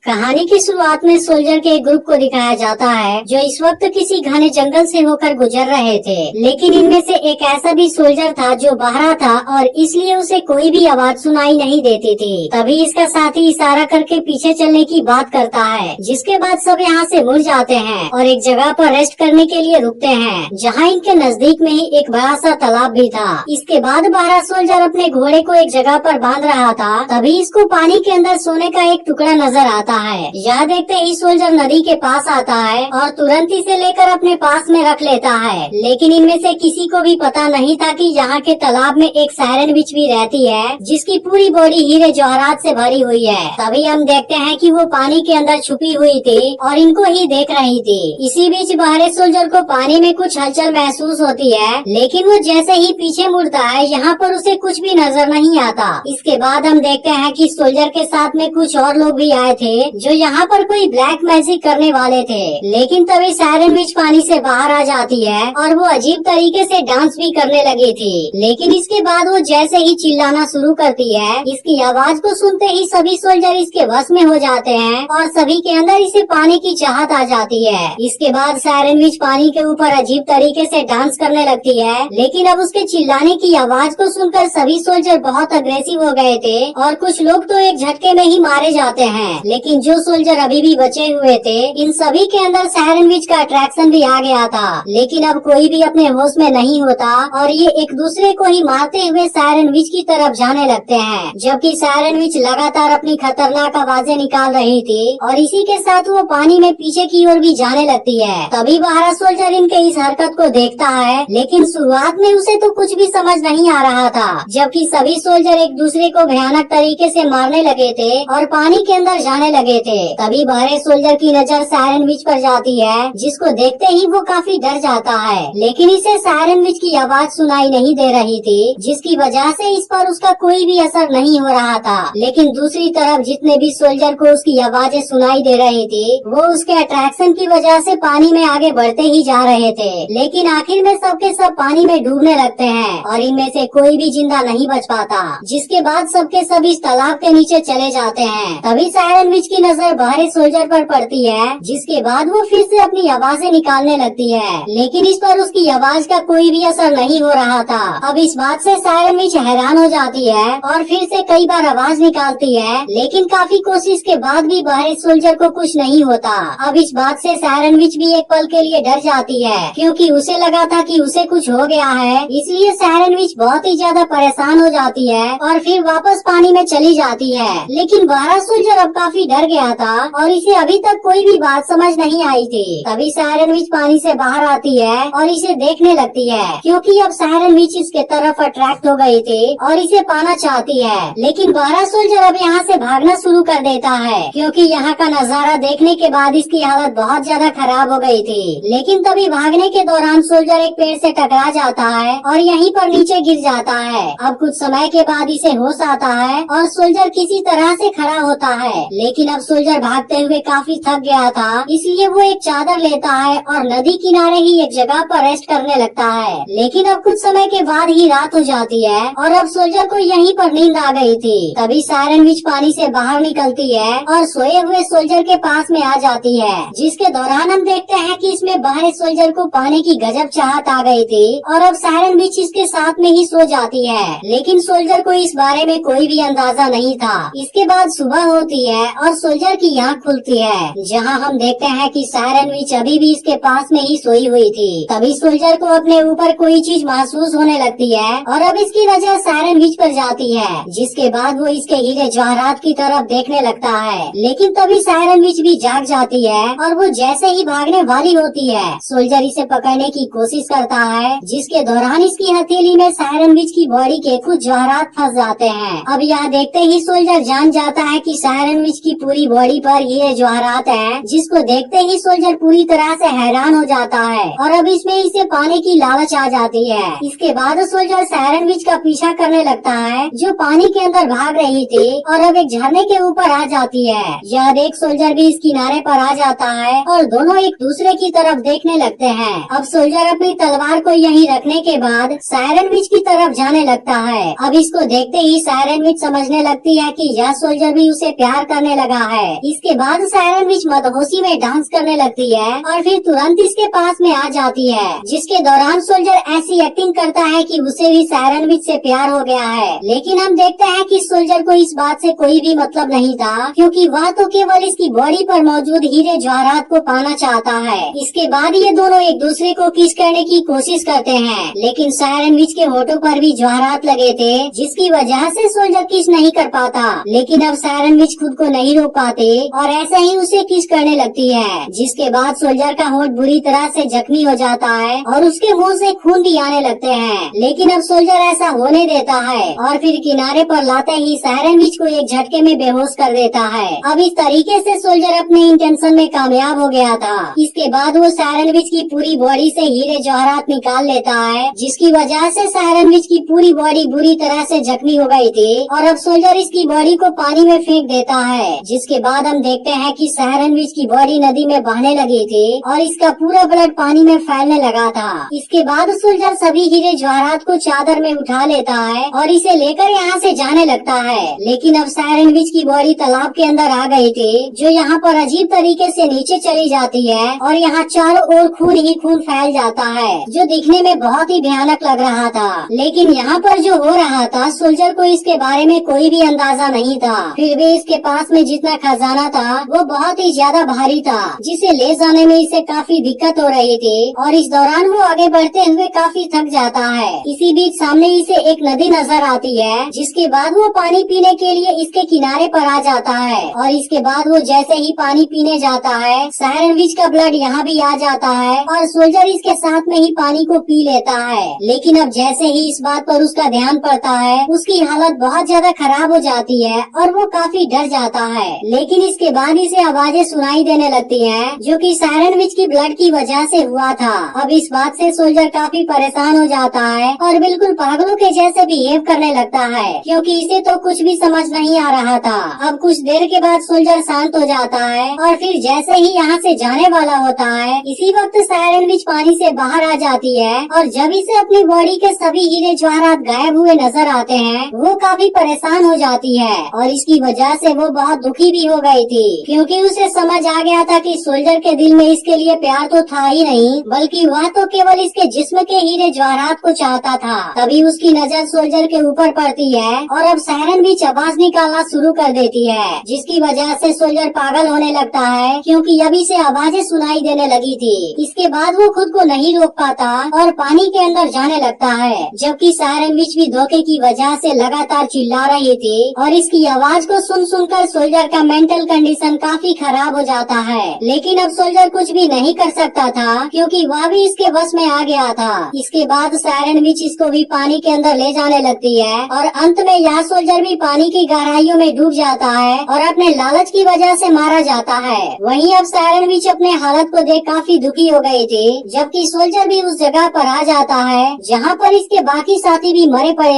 कहानी की शुरुआत में सोल्जर के एक ग्रुप को दिखाया जाता है जो इस वक्त किसी घने जंगल से होकर गुजर रहे थे। लेकिन इनमें से एक ऐसा भी सोल्जर था जो बहरा था और इसलिए उसे कोई भी आवाज सुनाई नहीं देती थी। तभी इसका साथी इशारा करके पीछे चलने की बात करता है, जिसके बाद सब यहाँ से मुड़ जाते हैं और एक जगह पर रेस्ट करने के लिए रुकते हैं, जहाँ इनके नजदीक में ही एक बड़ा सा तालाब भी था। इसके बाद बहरा सोल्जर अपने घोड़े को एक जगह पर बांध रहा था। तभी इसको पानी के अंदर सोने का एक टुकड़ा नजर आता है। यह देखते ही सोल्जर नदी के पास आता है और तुरंत इसे लेकर अपने पास में रख लेता है। लेकिन इनमें से किसी को भी पता नहीं था कि यहाँ के तालाब में एक सायरन विच भी रहती है, जिसकी पूरी बॉडी हीरे जवाहरात से भरी हुई है। तभी हम देखते हैं कि वो पानी के अंदर छुपी हुई थी और इनको ही देख रही थी। इसी बीच बहरे सोल्जर को पानी में कुछ हलचल महसूस होती है, लेकिन वो जैसे ही पीछे मुड़ता है यहाँ पर उसे कुछ भी नजर नहीं आता। इसके बाद हम देखते हैं कि सोल्जर के साथ में कुछ और लोग भी आए थे जो यहाँ पर कोई ब्लैक मैजिक करने वाले थे। लेकिन तभी सायरन विच पानी से बाहर आ जाती है और वो अजीब तरीके से डांस भी करने लगी थी। लेकिन इसके बाद वो जैसे ही चिल्लाना शुरू करती है, इसकी आवाज को सुनते ही सभी सोल्जर इसके वश में हो जाते हैं और सभी के अंदर इसे पाने की चाहत आ जाती है। इसके बाद सायरन विच पानी के ऊपर अजीब तरीके से डांस करने लगती है। लेकिन अब उसके चिल्लाने की आवाज को सुनकर सभी सोल्जर बहुत अग्रेसिव हो गए थे और कुछ लोग तो एक झटके में ही मारे जाते हैं। लेकिन जो सोल्जर अभी भी बचे हुए थे, इन सभी के अंदर सायरन विच का अट्रैक्शन भी आ गया था। लेकिन अब कोई भी अपने होश में नहीं होता और ये एक दूसरे को ही मारते हुए सायरन विच की तरफ जाने लगते हैं। जबकि सायरन विच लगातार अपनी खतरनाक आवाजें निकाल रही थी और इसी के साथ वो पानी में पीछे की ओर भी जाने लगती है। तभी बहरा सोल्जर इनके इस हरकत को देखता है, लेकिन शुरुआत में उसे तो कुछ भी समझ नहीं आ रहा था। जबकि सभी सोल्जर एक दूसरे को भयानक तरीके से मारने लगे थे और पानी के अंदर जाने लगे थे। तभी बहरे सोल्जर की नजर सायरन विच पर जाती है, जिसको देखते ही वो काफी डर जाता है। लेकिन इसे सायरन विच की आवाज सुनाई नहीं दे रही थी, जिसकी वजह से इस पर उसका कोई भी असर नहीं हो रहा था। लेकिन दूसरी तरफ जितने भी सोल्जर को उसकी आवाजें सुनाई दे रही थी, वो उसके अट्रैक्शन की वजह से पानी में आगे बढ़ते ही जा रहे थे। लेकिन आखिर में सबके सब पानी में डूबने लगते हैं और इनमें से कोई भी जिंदा नहीं बच पाता। जिसके बाद सबके सब इस तालाब के नीचे चले जाते हैं। तभी सायरन विच की नजर बहरे सोल्जर पर पड़ती है, जिसके बाद वो फिर से अपनी आवाजें निकालने लगती है। लेकिन इस पर उसकी आवाज का कोई भी असर नहीं हो रहा था। अब इस बात से सायरन विच हैरान हो जाती है और फिर से कई बार आवाज निकालती है, लेकिन काफी कोशिश के बाद भी बहरे सोल्जर को कुछ नहीं होता। अब इस बात से सायरन विच भी एक पल के लिए डर जाती है, क्योंकि उसे लगा था कि उसे कुछ हो गया है। इसलिए सायरन विच बहुत ही ज्यादा परेशान हो जाती है और फिर वापस पानी में चली जाती है। लेकिन बहरा सोल्जर अब काफी डर गया था और इसे अभी तक कोई भी बात समझ नहीं आई थी। तभी सायरन विच पानी से बाहर आती है और इसे देखने लगती है, क्योंकि अब सायरन विच इसके तरफ अट्रैक्ट हो गई थी और इसे पाना चाहती है। लेकिन बहरा सोल्जर अब यहाँ से भागना शुरू कर देता है, क्योंकि यहाँ का नजारा देखने के बाद इसकी हालत बहुत ज्यादा खराब हो गई थी। लेकिन तभी भागने के दौरान सोल्जर एक पेड़ से टकरा जाता है और यहीं पर नीचे गिर जाता है। अब कुछ समय के बाद इसे होश आता है और सोल्जर किसी तरह से खड़ा होता है। लेकिन अब सोल्जर भागते हुए काफी थक गया था, इसलिए वो एक चादर लेता है और नदी किनारे ही एक जगह पर रेस्ट करने लगता है। लेकिन अब कुछ समय के बाद ही रात हो जाती है और अब सोल्जर को यहीं पर नींद आ गई थी। तभी सायरन विच पानी से बाहर निकलती है और सोए हुए सोल्जर के पास में आ जाती है, जिसके दौरान हम देखते हैं कि इसमें बहरे सोल्जर को पाने की गजब चाहत आ गई थी और अब सायरन विच इसके साथ में ही सो जाती है। लेकिन सोल्जर को इस बारे में कोई भी अंदाजा नहीं था। इसके बाद सुबह होती है और सोल्जर की आँख खुलती है, जहाँ हम देखते हैं कि सायरन विच अभी भी इसके पास में ही सोई हुई थी। तभी सोल्जर को अपने ऊपर कोई चीज महसूस होने लगती है और अब इसकी नजर सायरन विच पर जाती है, जिसके बाद वो इसके हीरे जवाहरात की तरफ देखने लगता है। लेकिन तभी सायरन विच भी जाग जाती है और वो जैसे ही भागने वाली होती है, सोल्जर इसे पकड़ने की कोशिश करता है, जिसके दौरान इसकी हथेली में सायरन विच की बॉडी के कुछ जवाहरात फंस जाते हैं। अब यह देखते ही सोल्जर जान जाता है कि सायरन विच की पूरी बॉडी पर हीरे जवाहरात हैं, जिसको देखते ही सोल्जर पूरी तरह से हैरान हो जाता है और अब इसमें इसे पाने की लालच आ जाती है। इसके बाद सोल्जर सायरन विच का पीछा करने लगता है, जो पानी के अंदर भाग रही थी और अब एक झरने के ऊपर आ जाती है। यह देख सोल्जर भी इस किनारे पर आ जाता है और दोनों एक दूसरे की तरफ देखने लगते हैं। अब सोल्जर अपनी तलवार को यहीं रखने के बाद सायरन विच की तरफ जाने लगता है। अब इसको देखते ही सायरन विच समझने लगती है कि यह सोल्जर भी उसे प्यार करने लगा लगा है। इसके बाद सायरन विच मदहोशी में डांस करने लगती है और फिर तुरंत इसके पास में आ जाती है, जिसके दौरान सोल्जर ऐसी एक्टिंग करता है कि उसे भी सायरन विच से प्यार हो गया है। लेकिन हम देखते हैं कि सोल्जर को इस बात से कोई भी मतलब नहीं था, क्योंकि वह तो केवल इसकी बॉडी पर मौजूद हीरे जवाहरात को पाना चाहता है। इसके बाद ये दोनों एक दूसरे को किस करने की कोशिश करते हैं, लेकिन सायरन विच के होठों पर भी जवाहरात लगे थे, जिसकी वजह से सोल्जर किस नहीं कर पाता। लेकिन अब सायरन विच खुद को नहीं रोक पाते और ऐसा ही उसे किस करने लगती है, जिसके बाद सोल्जर का होठ बुरी तरह से जख्मी हो जाता है और उसके मुंह से खून भी आने लगते हैं। लेकिन अब सोल्जर ऐसा होने देता है और फिर किनारे पर लाते ही सायरन विच को एक झटके में बेहोश कर देता है। अब इस तरीके से सोल्जर अपने इंटेंशन में कामयाब हो गया था। इसके बाद वो सायरन विच की पूरी बॉडी से हीरे जवाहरात निकाल लेता है, जिसकी वजह से सायरन विच की पूरी बॉडी बुरी तरह से जख्मी हो गई थी और अब सोल्जर इसकी बॉडी को पानी में फेंक देता है। जिसके बाद हम देखते हैं कि सायरन विच की बॉडी नदी में बहने लगी थी और इसका पूरा ब्लड पानी में फैलने लगा था। इसके बाद सोल्जर सभी हीरे जवाहरात को चादर में उठा लेता है और इसे लेकर यहाँ से जाने लगता है। लेकिन अब सायरन विच की बॉडी तालाब के अंदर आ गई थी, जो यहाँ पर अजीब तरीके से नीचे चली जाती है और यहाँ चारों ओर खून ही खून फैल जाता है, जो दिखने में बहुत ही भयानक लग रहा था। लेकिन यहाँ पर जो हो रहा था, सोल्जर को इसके बारे में कोई भी अंदाजा नहीं था। फिर भी इसके पास में जितना खजाना था वो बहुत ही ज्यादा भारी था, जिसे ले जाने में इसे काफी दिक्कत हो रही थी और इस दौरान वो आगे बढ़ते हुए काफी थक जाता है। इसी बीच सामने इसे एक नदी नजर आती है, जिसके बाद वो पानी पीने के लिए इसके किनारे पर आ जाता है और इसके बाद वो जैसे ही पानी पीने जाता है, सायरन विच का ब्लड यहाँ भी आ जाता है और सोल्जर इसके साथ में ही पानी को पी लेता है। लेकिन अब जैसे ही इस बात पर उसका ध्यान पड़ता है, उसकी हालत बहुत ज्यादा खराब हो जाती है और वो काफी डर जाता है। लेकिन इसके बाद इसे आवाजें सुनाई देने लगती हैं, जो कि सायरन विच की ब्लड की वजह से हुआ था। अब इस बात से सोल्जर काफी परेशान हो जाता है और बिल्कुल पागलों के जैसे बिहेव करने लगता है, क्योंकि इसे तो कुछ भी समझ नहीं आ रहा था। अब कुछ देर के बाद सोल्जर शांत हो जाता है और फिर जैसे ही यहाँ से जाने वाला होता है, इसी वक्त सायरन विच पानी से बाहर आ जाती है और जब इसे अपनी बॉडी के सभी हीरे जवाहरात गायब हुए नजर आते हैं, वो काफी परेशान हो जाती है और इसकी वजह से वो बहुत दुखी भी हो गई थी, क्योंकि उसे समझ आ गया था कि सोल्जर के दिल में इसके लिए प्यार तो था ही नहीं, बल्कि वह तो केवल इसके जिस्म के हीरे जवाहरात को चाहता था। तभी उसकी नजर सोल्जर के ऊपर पड़ती है और अब सायरन विच आवाज निकालना शुरू कर देती है, जिसकी वजह से सोल्जर पागल होने लगता है, क्योंकि अभी से आवाजें सुनाई देने लगी थी। इसके बाद वो खुद को नहीं रोक पाता और पानी के अंदर जाने लगता है, जबकि सायरन विच भी धोखे की वजह से लगातार चिल्ला रही थी और इसकी आवाज को सुन सुनकर सोल्जर का मेंटल कंडीशन काफी खराब हो जाता है। लेकिन अब सोल्जर कुछ भी नहीं कर सकता था, क्योंकि वह भी इसके बस में आ गया था। इसके बाद सायरन विच इसको भी पानी के अंदर ले जाने लगती है और अंत में यह सोल्जर भी पानी की गहराइयों में डूब जाता है और अपने लालच की वजह से मारा जाता है। वहीं अब सायरन विच अपने हालत को देख काफी दुखी हो गई थी, जबकि सोल्जर भी उस जगह पर आ जाता है जहाँ पर इसके बाकी साथी भी मरे पड़े